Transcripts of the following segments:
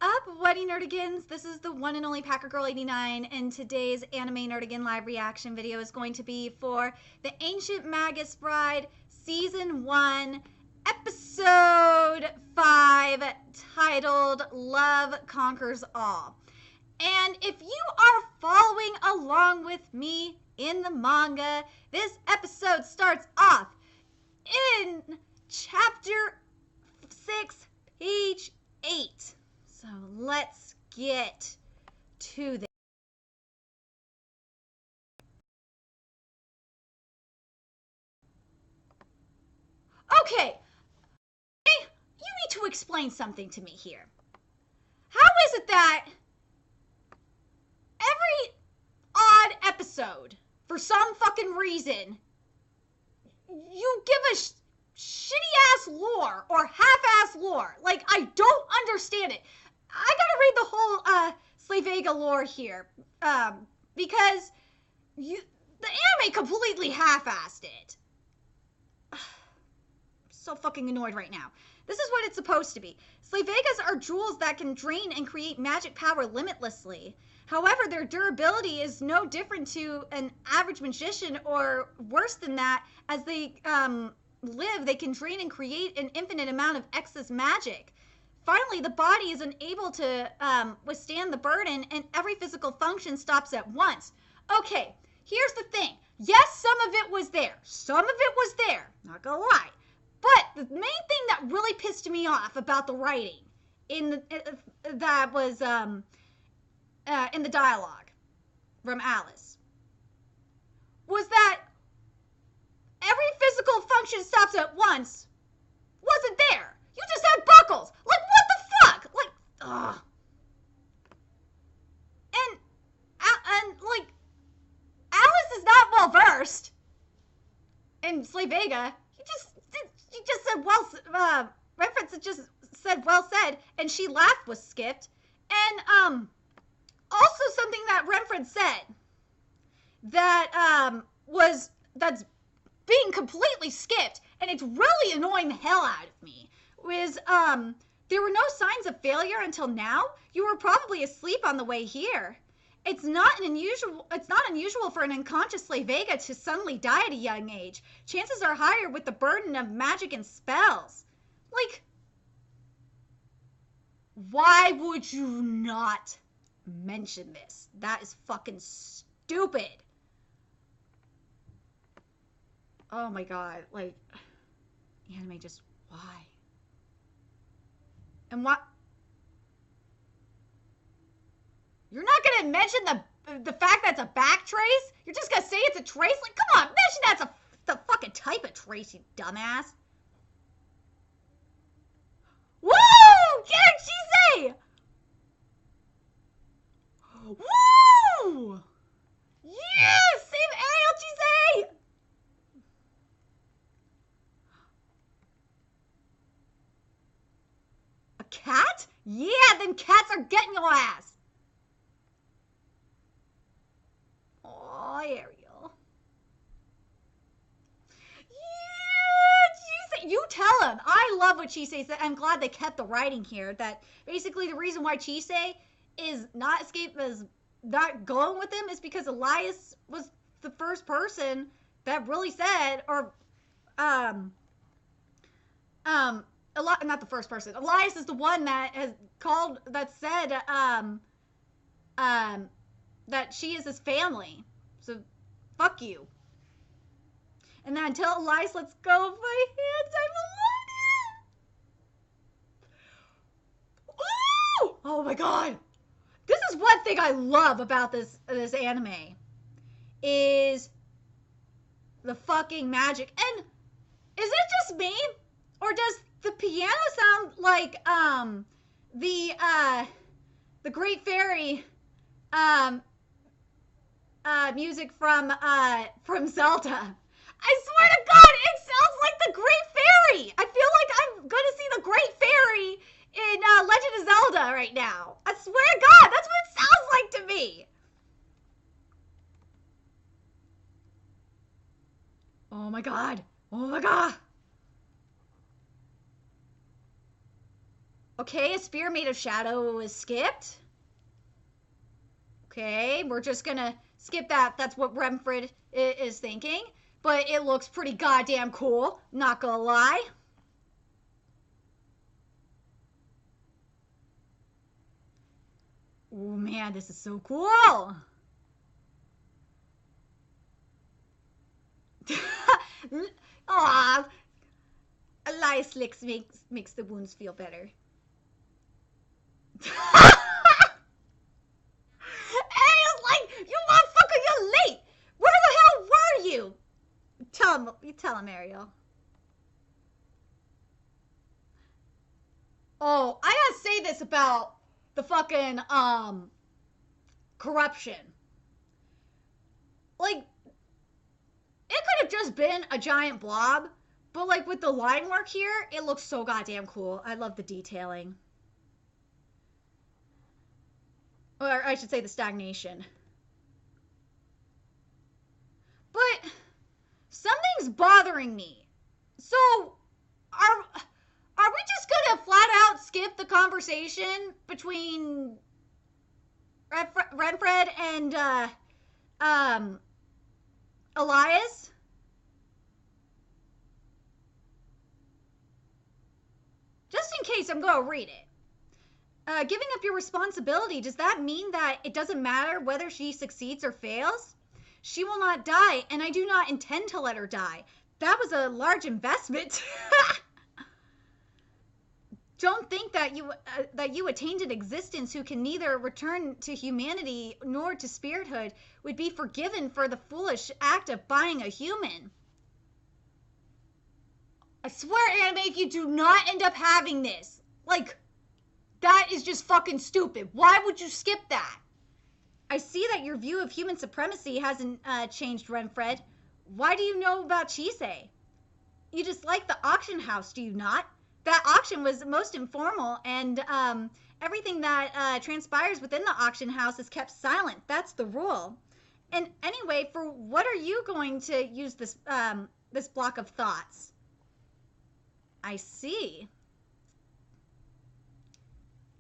up, Wedding Nerdigans? This is the one and only Packer Girl 89, and today's Anime Nerdigan live reaction video is going to be for the Ancient Magus Bride Season 1, Episode 5, titled Love Conquers All. And if you are following along with me in the manga, this episode starts off in Chapter 6, page 8. So let's get to this. Okay, you need to explain something to me here. How is it that every odd episode, for some fucking reason, you give a shitty-ass lore or half-ass lore? Like, I don't understand it. I gotta read the whole Slavega lore here, because the anime completely half-assed it. I'm so fucking annoyed right now. This is what it's supposed to be. Slavegas are jewels that can drain and create magic power limitlessly. However, their durability is no different to an average magician, or worse than that. As they live, they can drain and create an infinite amount of excess magic. Finally, the body is unable to withstand the burden, and every physical function stops at once. Okay, here's the thing. Yes, some of it was there. Some of it was there. Not gonna lie. But the main thing that really pissed me off about the writing that was in the dialogue from Alice was that every physical function stops at once wasn't there. You just had buckles. Like, what the fuck? Like, ugh. And like, Alice is not well versed in Slavega. She just said, well, reference just said, well said, and she laughed was skipped. And, also something that Renfred said that, that's being completely skipped, and it's really annoying the hell out of me, was, there were no signs of failure until now. You were probably asleep on the way here. It's not unusual for an unconscious Slavega to suddenly die at a young age. Chances are higher with the burden of magic and spells. Like, why would you not mention this? That is fucking stupid. Oh my god, like, anime, just why? And what? You're not gonna mention the fact that it's a back trace? You're just gonna say it's a trace? Like, come on, mention that's the fucking type of trace, you dumbass. Woo! Get it, Chise! Woo! Yeah! Save Ariel, Chise! A cat? Yeah, then cats are getting your ass. Oh, Ariel. Yeah, Chise. You tell him. I love what Chise said. I'm glad they kept the writing here. That basically the reason why Chise is not going with him is because Elias was the first person that really said, or not the first person. Elias is the one that has called, that said that she is his family. So, fuck you. And then until Elias lets go of my hands, I'm alone. Ooh! Oh my god. This is one thing I love about this anime. Is the fucking magic. And is it just me? Or does the piano sound like the Great Fairy music from Zelda? I swear to God, it sounds like the Great Fairy. I feel like I'm gonna see the Great Fairy in Legend of Zelda right now. I swear to God, that's what it sounds like to me. Oh my God. Oh my God. Okay, a spear made of shadow is skipped. Okay, we're just gonna skip that. That's what Renfred is thinking. But it looks pretty goddamn cool, not gonna lie. Oh man, this is so cool. Aw, Elias licks makes the wounds feel better. Ariel's like, you motherfucker, you're late. Where the hell were you? Tell him, Ariel. Oh, I gotta say this about the fucking corruption. Like, it could have just been a giant blob, but like with the line work here, it looks so goddamn cool. I love the detailing. Or I should say the stagnation. But something's bothering me. So, are we just gonna flat out skip the conversation between Renfred and Elias? Just in case, I'm gonna read it. Giving up your responsibility, does that mean that it doesn't matter whether she succeeds or fails? She will not die, and I do not intend to let her die. That was a large investment. Don't think that you a tainted existence who can neither return to humanity nor to spirithood would be forgiven for the foolish act of buying a human. I swear, anime, if you do not end up having this, like, that is just fucking stupid. Why would you skip that? I see that your view of human supremacy hasn't changed, Renfred. Why do you know about Chisei? You dislike the auction house, do you not? That auction was most informal, and everything that transpires within the auction house is kept silent. That's the rule. And anyway, for what are you going to use this this block of thoughts? I see.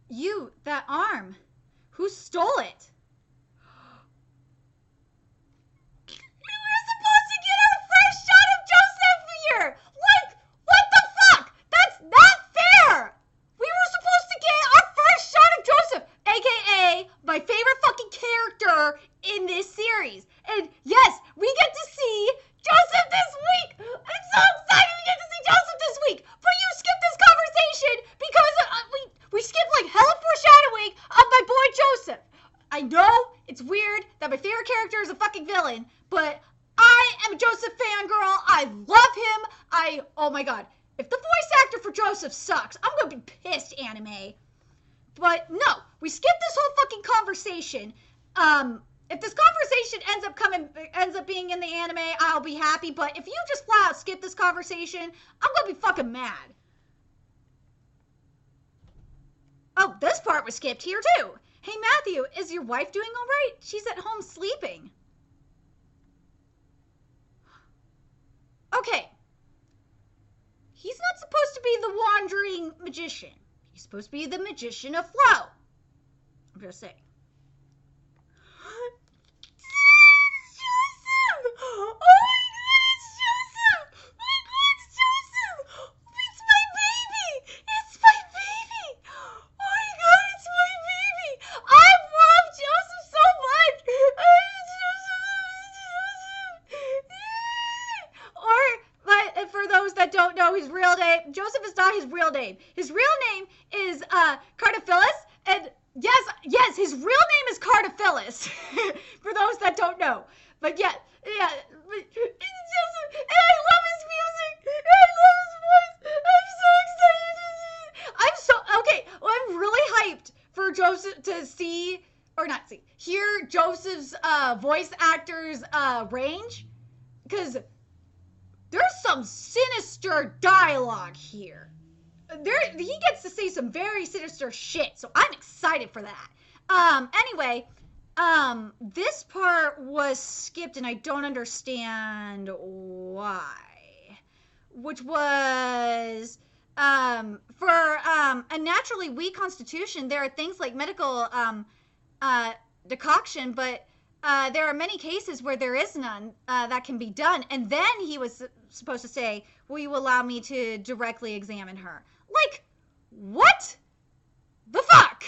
You, that arm. Who stole it? We were supposed to get our first shot of Joseph here! Like, what the fuck? That's not fair! We were supposed to get our first shot of Joseph, aka my favorite fucking character in this series. And yes, we get to see Joseph this week! I'm so excited we get to see Joseph this week! But you skipped this conversation because we skipped like hella foreshadowing of my boy Joseph. I know it's weird that my favorite character is a fucking villain, but I am a Joseph fangirl. I love him. Oh my god. If the voice actor for Joseph sucks, I'm gonna be pissed, anime. But no, we skipped this whole fucking conversation. If this conversation ends up being in the anime, I'll be happy. But if you just flat out skip this conversation, I'm gonna be fucking mad. Oh, this part was skipped here too. Hey Matthew, is your wife doing all right? She's at home sleeping. Okay. He's not supposed to be the wandering magician. He's supposed to be the magician of flow. I'm gonna say. Joseph! Oh my god, it's Joseph! Oh my god, it's Joseph! It's my baby! It's my baby! Oh my god, it's my baby! I love Joseph so much! Or, for those that don't know his real name, Joseph is not his real name. His real name is Cardophilus, and yes, his real name is Cardophilus. For those that don't know. But yeah, but it's Joseph, and I love his music, and I love his voice. I'm so excited. Okay, well, I'm really hyped for Joseph to hear Joseph's voice actor's range, because there's some sinister dialogue here. He gets to say some very sinister shit, so I'm excited for that. Anyway, this part was skipped and I don't understand why. Which was For a naturally weak constitution, there are things like medical decoction, but there are many cases where there is none that can be done. And then he was supposed to say, will you allow me to directly examine her? Like, what the fuck?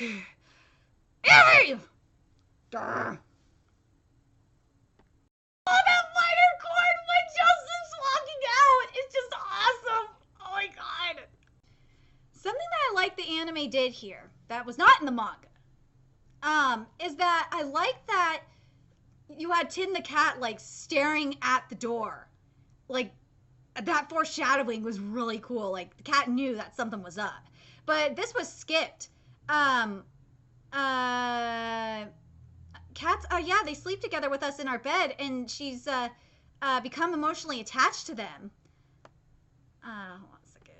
Durr. Oh, that minor chord when Joseph's walking out is just awesome. Oh my god. Something that I like the anime did here that was not in the manga is that I like that you had Tin the cat like staring at the door. Like that foreshadowing was really cool. Like the cat knew that something was up. But this was skipped. Cats, yeah, they sleep together with us in our bed, and she's become emotionally attached to them. Hold on a second.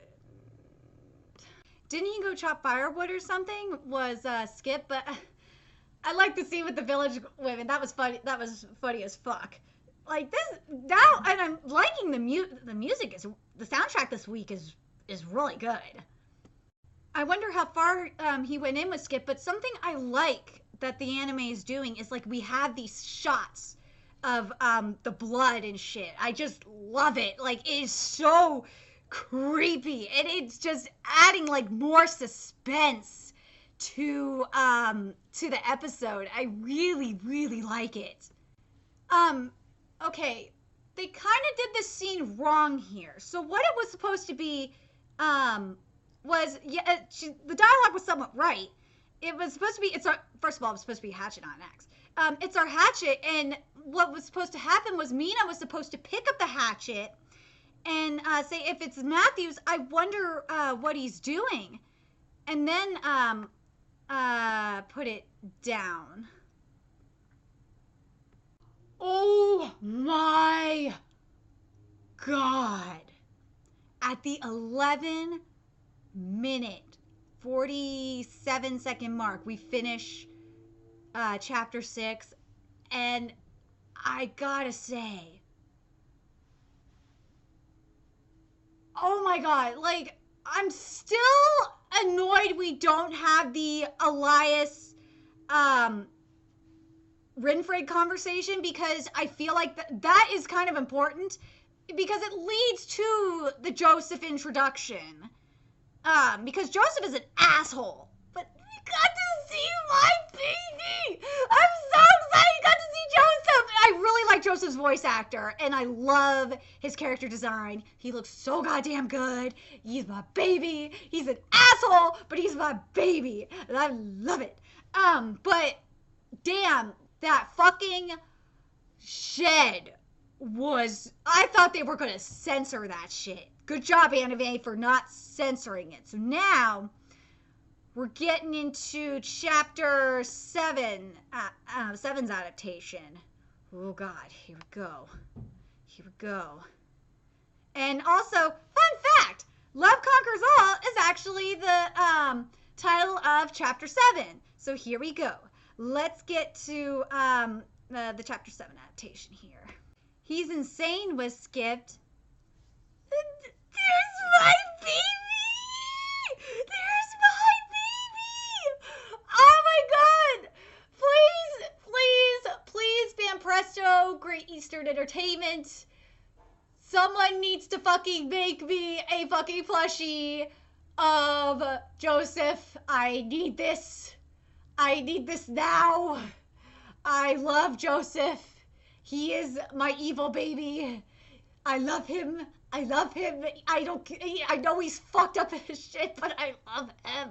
Didn't he go chop firewood or something? Was Skip, but I like the scene with the village women. That was funny. That was funny as fuck. Like this now, and I'm liking the music. The soundtrack this week is really good. I wonder how far he went in with Skip, but something I like that the anime is doing is like we have these shots of the blood and shit. I just love it. Like it is so creepy, and it's just adding like more suspense to the episode. I really like it. Okay, they kind of did this scene wrong here. So what it was supposed to be was the dialogue was somewhat right. It was supposed to be, first of all, it was supposed to be Hatchet, not an axe. It's our hatchet, and what was supposed to happen was Mina was supposed to pick up the hatchet and say, if it's Matthews, I wonder what he's doing. And then put it down. Oh my god. At the 11-minute 47-second mark, we finish chapter 6, and I gotta say, oh my god, like, I'm still annoyed we don't have the Elias Renfred conversation, because I feel like that is kind of important, because it leads to the Joseph introduction. Because Joseph is an asshole. But you got to see my baby! I'm so excited you got to see Joseph! I really like Joseph's voice actor, and I love his character design. He looks so goddamn good. He's my baby. He's an asshole, but he's my baby. And I love it. But damn, that fucking shed was... I thought they were gonna censor that shit. Good job, anime, for not censoring it. So now, we're getting into chapter 7, 7's adaptation. Oh god, here we go. Here we go. And also, fun fact, Love Conquers All is actually the title of chapter 7. So here we go. Let's get to the chapter 7 adaptation here. He's insane was skipped. There's my baby! There's my baby! Oh my god! Please, Fan Presto, Great Eastern Entertainment. Someone needs to fucking make me a fucking plushie of Joseph. I need this. I need this now. I love Joseph. He is my evil baby. I love him. I love him. I know he's fucked up as shit, but I love him.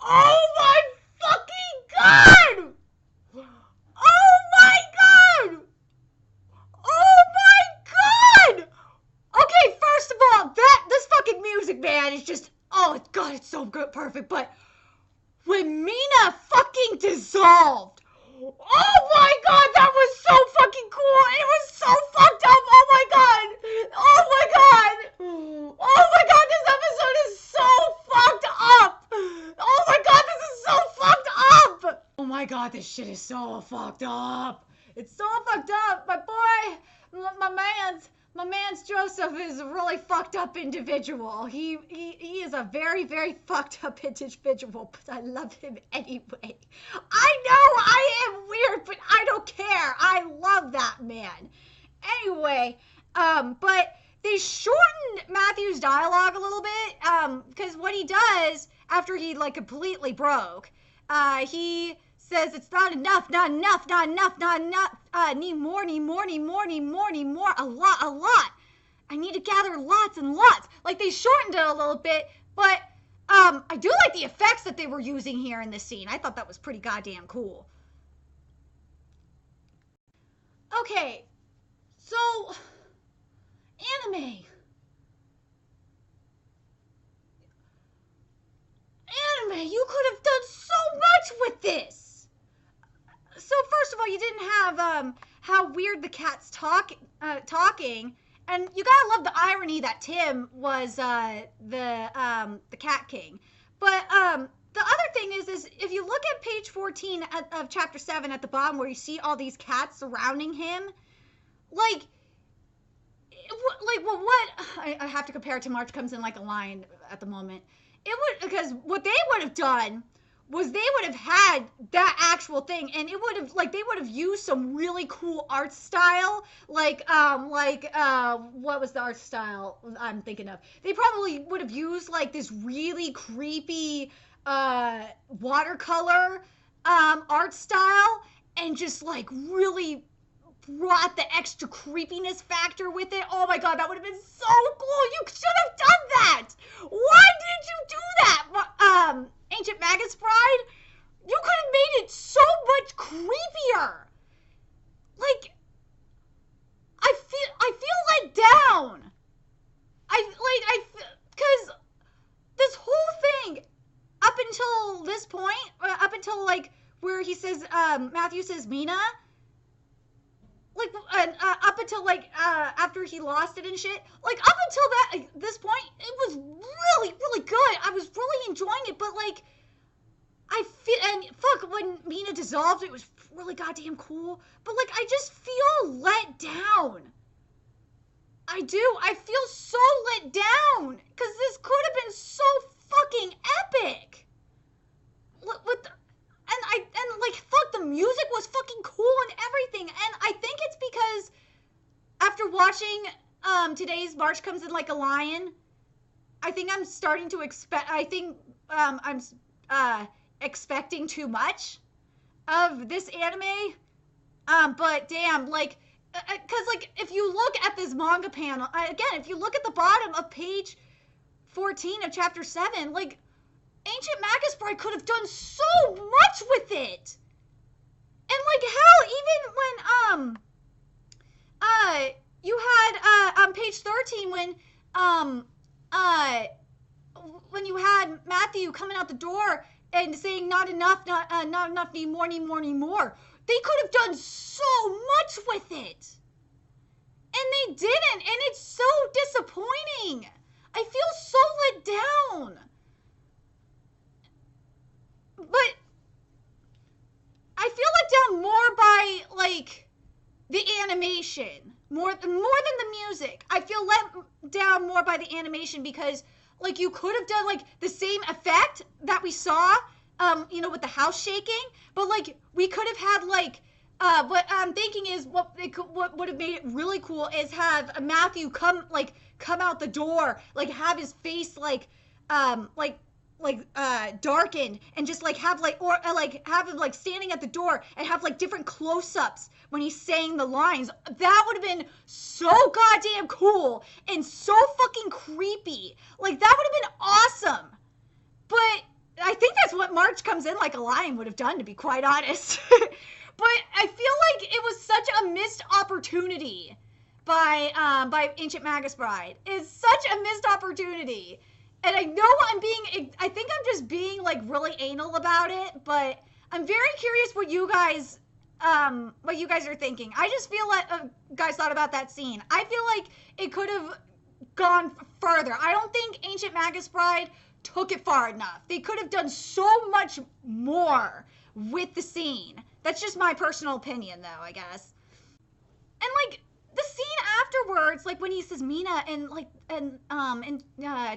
Oh my fucking god! Oh my god! Oh my god! Okay, first of all, this fucking music, man, is just, oh god, it's so good, perfect, but when Mina fucking dissolved, oh my god, that was so fucking cool. It was so fucked up. Oh my god. Oh my god. Oh my god, this episode is so fucked up. Oh my god, this is so fucked up. Oh my god, this shit is so fucked up. It's so fucked up. My boy, my my man's Joseph is a really fucked up individual. He is a very, very fucked up individual, but I love him anyway. I know I am weird, but I don't care. I love that man. Anyway, but they shortened Matthew's dialogue a little bit, because what he does after he like completely broke, he says it's not enough, not enough, not enough, not enough. Need more, need more, need more, need more, need more. A lot, a lot. I need to gather lots and lots. Like they shortened it a little bit, but I do like the effects that they were using here in this scene. I thought that was pretty goddamn cool. Okay, so anime. Anime, you could have done so much with this. So first of all, you didn't have how weird the cat's talking, and you gotta love the irony that Tim was the cat king. But the other thing is if you look at page 14 of chapter 7 at the bottom where you see all these cats surrounding him, what I have to compare it to March Comes In Like a Lion at the moment. It would, because what they would have done was they would have had that actual thing, and it would have, they would have used some really cool art style, what was the art style I'm thinking of? They probably would have used, this really creepy, watercolor, art style, and just, really brought the extra creepiness factor with it. Oh my god, that would have been so cool! You should have done that! Why did you do that? Ancient Magus Bride? You could have made it so much creepier! I feel let down! Because this whole thing, up until this point, up until, where he says, Matthew says Mina, up until, after he lost it and shit, up until this point, it was really, really good. I was really enjoying it, but, when Mina dissolved, it was really goddamn cool, but, I just feel let down. I do. I feel so let down, because this could have been so fucking epic. The music was fucking cool and everything, and I think it's because after watching today's March Comes In Like a Lion, I think I'm starting to I'm expecting too much of this anime, but damn, because if you look at this manga panel, again, if you look at the bottom of page 14 of chapter 7, Ancient Magus Bride could have done so much with it. And hell, even when you had on page 13 when you had Matthew coming out the door and saying not enough, not enough, need more, need more, need more. They could have done so much with it. And they didn't, and it's so disappointing. I feel so let down. But I feel let down more by, the animation. More than the music. I feel let down more by the animation because, you could have done, the same effect that we saw, with the house shaking. But, we could have had, what I'm thinking is what would have made it really cool is have Matthew come out the door, have his face, darkened and just have have him standing at the door and have different close-ups when he's saying the lines. That would have been so goddamn cool and so fucking creepy. That would have been awesome. But I think that's what March Comes In Like a Lion would have done, to be quite honest. But I feel it was such a missed opportunity by Ancient Magus Bride. It's such a missed opportunity. And I know I think I'm just being really anal about it, but I'm very curious what you guys are thinking. I just feel guys thought about that scene. I feel it could have gone further. I don't think Ancient Magus Bride took it far enough. They could have done so much more with the scene. That's just my personal opinion, though, I guess. And the scene afterwards, like when he says Mina and in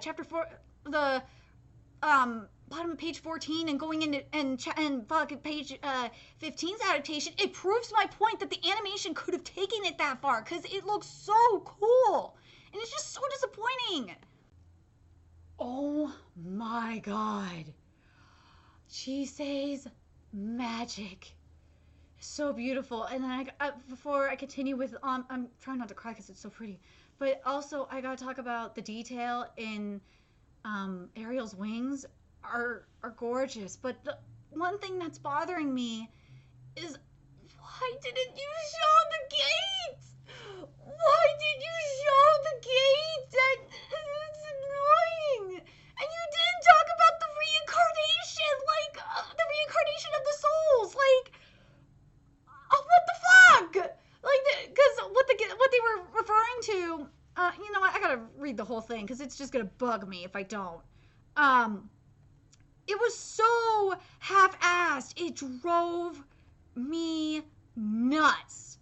chapter 4, the bottom of page 14 and going into and page 15's adaptation, it proves my point that the animation could have taken it that far because it looks so cool and it's just so disappointing. Oh my god, Chise's magic, so beautiful. And then before I continue with I'm trying not to cry because it's so pretty, but also I gotta talk about the detail in Ariel's wings are gorgeous. But the one thing that's bothering me is, why didn't you show the gates? Why did you show the gates? It's annoying. And you didn't talk about the reincarnation, like the reincarnation of the souls, like what the fuck? Like, because what they were referring to, you know what? I gotta read the whole thing because it's just gonna bug me if I don't. It was so half-assed. It drove me nuts.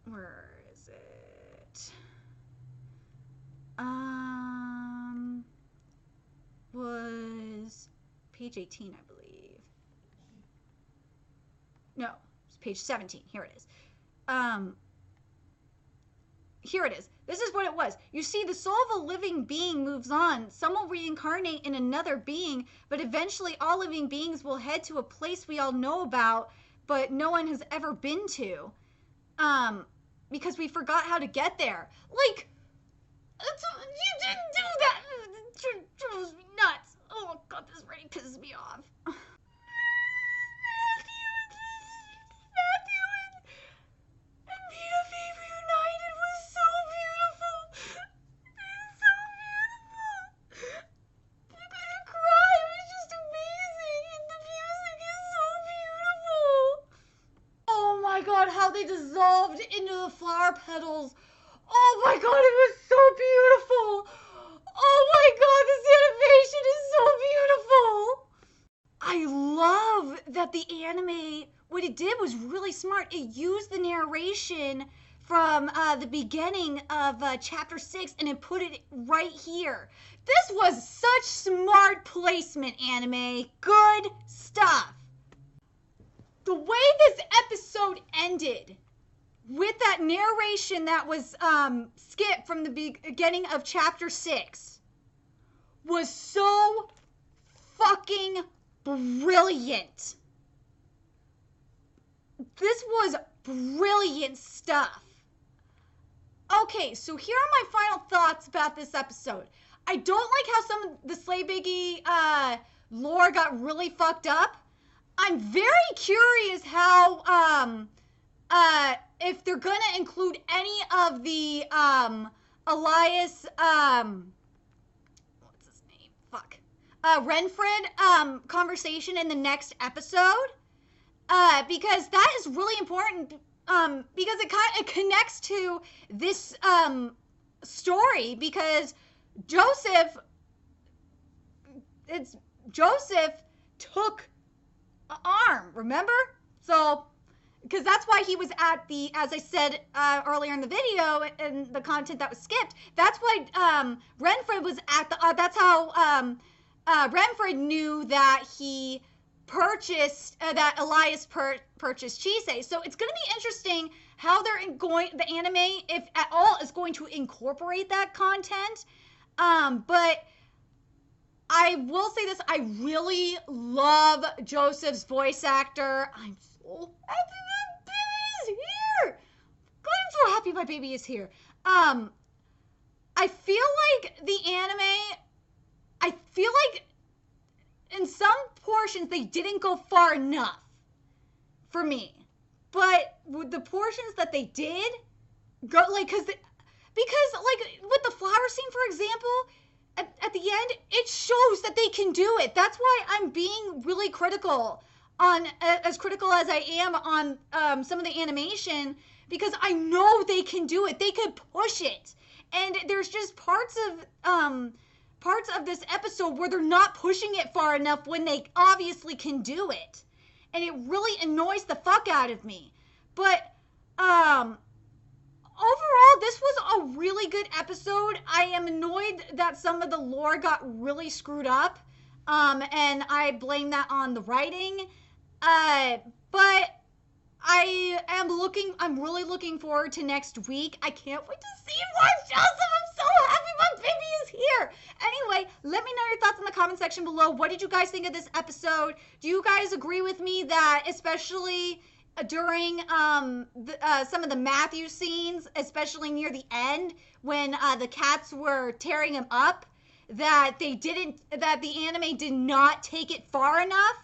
Where is it? Was page 18, I believe. No, it's page 17. Here it is. Here it is. This is what it was. You see, the soul of a living being moves on. Some will reincarnate in another being, but eventually all living beings will head to a place we all know about, but no one has ever been to. Because we forgot how to get there. Like, you didn't do that. It drives me nuts. Oh god, this already pisses me off. How they dissolved into the flower petals. Oh my god, it was so beautiful. Oh my god, this animation is so beautiful. I love that the anime, what it did was really smart. It used the narration from the beginning of chapter 6 and it put it right here. This was such smart placement, anime. Good stuff. The way this episode ended, with that narration that was skipped from the beginning of chapter 6, was so fucking brilliant. This was brilliant stuff. Okay, so here are my final thoughts about this episode. I don't like how some of the Slay Biggie lore got really fucked up. I'm very curious how, if they're gonna include any of the, Elias, what's his name? Fuck. Renfred, conversation in the next episode. Because that is really important, because it connects to this, story, because Joseph took arm, remember? So, because that's why he was at the, as I said earlier in the video and the content that was skipped, that's why Renfred was at the, that's how Renfred knew that he purchased, that Elias purchased Chise. So it's going to be interesting how they're the anime, if at all, is going to incorporate that content. But I will say this, I really love Joseph's voice actor. I'm so happy my baby is here. God, I'm so happy my baby is here. I feel like the anime, I feel like in some portions they didn't go far enough for me. But with the portions that they did, go like, because like with the flower scene, for example, at the end, it shows that they can do it. That's why I'm being really critical on, as critical as I am on some of the animation, because I know they can do it. They could push it. And there's just parts of this episode where they're not pushing it far enough when they obviously can do it. And it really annoys the fuck out of me. But Overall, this was a really good episode. I am annoyed that some of the lore got really screwed up. And I blame that on the writing. But I'm really looking forward to next week. I can't wait to see more Joseph. I'm so happy my baby is here. Anyway, let me know your thoughts in the comment section below. What did you guys think of this episode? Do you guys agree with me that, especially during some of the Matthew scenes, especially near the end when the cats were tearing him up, that the anime did not take it far enough,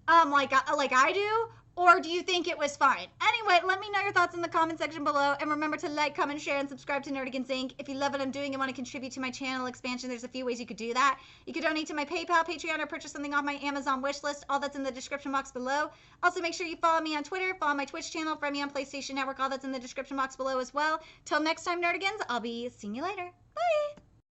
like I do? Or do you think it was fine? Anyway, let me know your thoughts in the comment section below. And remember to like, comment, share, and subscribe to Nerdigans Inc. If you love what I'm doing and want to contribute to my channel expansion, there's a few ways you could do that. You could donate to my PayPal, Patreon, or purchase something off my Amazon wishlist. All that's in the description box below. Also, make sure you follow me on Twitter, follow my Twitch channel, friend me on PlayStation Network. All that's in the description box below as well. Till next time, Nerdigans, I'll be seeing you later. Bye!